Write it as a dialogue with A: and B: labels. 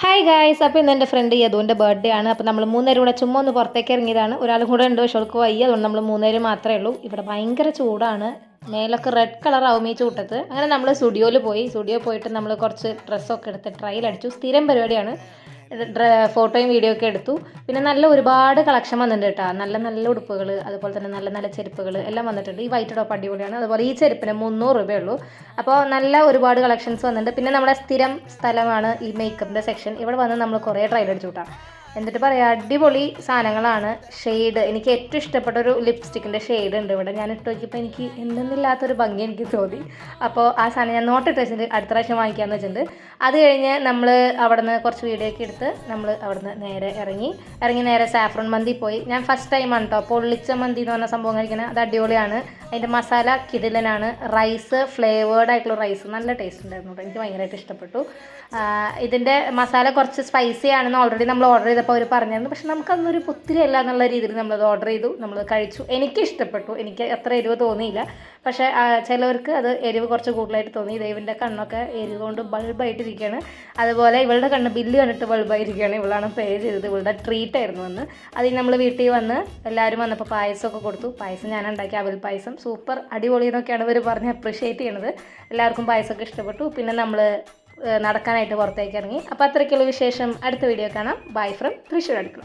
A: Hi guys, അപ്പോൾ ഇന്ന് എൻ്റെ ഫ്രണ്ട് യദുവിൻ്റെ ബർത്ത്ഡേ ആണ്. അപ്പോൾ നമ്മൾ മൂന്നുപേരും കൂടെ ചുമ്മാ ഒന്ന് പുറത്തേക്ക് ഇറങ്ങിയതാണ്. ഒരാളും കൂടെ ഉണ്ട്, പക്ഷെ അവൾക്ക് വയ്യ, അതുകൊണ്ട് നമ്മൾ മൂന്നുപേരും മാത്രമേ ഉള്ളൂ. ഇവിടെ ഭയങ്കര ചൂടാണ്, മേലൊക്കെ റെഡ് കളർ ആവും ഈ ചൂട്ടത്ത്. അങ്ങനെ നമ്മൾ സ്റ്റുഡിയോയിൽ പോയിട്ട് നമ്മൾ കുറച്ച് ഡ്രസ്സൊക്കെ എടുത്ത് ട്രയൽ അടിച്ചു. സ്ഥിരം പരിപാടിയാണ്. ഫോട്ടോയും വീഡിയോ ഒക്കെ എടുത്തു. പിന്നെ നല്ല ഒരുപാട് കളക്ഷൻ വന്നിട്ടുണ്ട് കേട്ടോ. നല്ല നല്ല ഉടുപ്പുകൾ, അതുപോലെ തന്നെ നല്ല നല്ല ചെരുപ്പുകൾ എല്ലാം വന്നിട്ടുണ്ട്. ഈ വൈറ്റ് ടോപ്പ് അടിപൊളിയാണ്. അതുപോലെ ഈ ചെരുപ്പിന് 300 രൂപയുള്ളൂ. അപ്പോൾ നല്ല ഒരുപാട് കളക്ഷൻസ് വന്നിട്ടുണ്ട്. പിന്നെ നമ്മുടെ സ്ഥിരം സ്ഥലമാണ് ഈ മേക്കപ്പിൻ്റെ സെക്ഷൻ. ഇവിടെ വന്ന് നമ്മൾ കുറേ ട്രയൽ അടിച്ചു കൂട്ടാം. എന്നിട്ട് പറയാം, അടിപൊളി സാധനങ്ങളാണ്. ഷെയ്ഡ് എനിക്ക് ഏറ്റവും ഇഷ്ടപ്പെട്ട ഒരു ലിപ്സ്റ്റിക്കിൻ്റെ ഷെയ്ഡ് ഉണ്ട് ഇവിടെ. ഞാൻ ഇട്ട് നോക്കിയപ്പോൾ എനിക്ക് എന്തെന്നില്ലാത്തൊരു ഭംഗി എനിക്ക് തോന്നി. അപ്പോൾ ആ സാധനം ഞാൻ നോട്ടിട്ട് വെച്ചിട്ട് അടുത്ത പ്രാവശ്യം വാങ്ങിക്കാമെന്ന് വെച്ചിട്ടുണ്ട്. അത് കഴിഞ്ഞ് നമ്മൾ അവിടെ നിന്ന് കുറച്ച് വീഡിയോ ഒക്കെ എടുത്ത് നമ്മൾ അവിടെ നിന്ന് നേരെ ഇറങ്ങി നേരെ സാഫ്രോൺ മന്തി പോയി. ഞാൻ ഫസ്റ്റ് ടൈമാണ് കേട്ടോ പൊള്ളിച്ച മന്തി എന്ന് പറഞ്ഞ സംഭവം കഴിക്കുന്നത്. അത് അടിപൊളിയാണ്. അതിൻ്റെ മസാല കിടിലനാണ്. റൈസ് ഫ്ലേവേർഡ് ആയിട്ടുള്ള റൈസ് നല്ല ടേസ്റ്റ് ഉണ്ടായിരുന്നു കേട്ടോ. എനിക്ക് ഭയങ്കരമായിട്ട് ഇഷ്ടപ്പെട്ടു. ഇതിൻ്റെ മസാല കുറച്ച് സ്പൈസി ആണെന്ന് ഓൾറെഡി നമ്മൾ ഓർഡർ ചെയ്തപ്പോൾ അവർ പറഞ്ഞിരുന്നു. പക്ഷെ നമുക്കതൊരു ഒത്തിരി അല്ല എന്നുള്ള രീതിയിൽ നമ്മളത് ഓർഡർ ചെയ്തു, നമ്മൾ കഴിച്ചു. എനിക്ക് ഇഷ്ടപ്പെട്ടു. എനിക്ക് അത്ര എരിവ് തോന്നിയില്ല. പക്ഷേ ചിലവർക്ക് അത് എരിവ് കുറച്ച് കൂടുതലായിട്ട് തോന്നി. ദൈവൻ്റെ കണ്ണൊക്കെ എരിവ് കൊണ്ട് ബൾബായിട്ടിരിക്കുകയാണ്. അതുപോലെ ഇവളുടെ കണ്ണ് ബില്ല് കണ്ടിട്ട് ബൾബായിരിക്കുകയാണ്. ഇവളാണ് പേ ചെയ്തത്. ഇവളുടെ ട്രീറ്റ് ആയിരുന്നു വന്ന്. അതിന് നമ്മൾ വീട്ടിൽ വന്ന് എല്ലാവരും വന്നപ്പോൾ പായസമൊക്കെ കൊടുത്തു. പായസം ഞാൻ ഉണ്ടാക്കി, അവൽ പായസം. സൂപ്പർ അടിപൊളി എന്നൊക്കെയാണ് ഇവർ പറഞ്ഞ് അപ്രിഷ്യേറ്റ് ചെയ്യണത്. എല്ലാവർക്കും പായസമൊക്കെ ഇഷ്ടപ്പെട്ടു. പിന്നെ നമ്മൾ നടക്കാനായിട്ട് പുറത്തേക്ക് ഇറങ്ങി. അപ്പോൾ അത്രയ്ക്കുള്ള വിശേഷം. അടുത്ത വീഡിയോ കാണാം. ബൈ ഫ്രം തൃശ്ശൂർ അടുക്കള.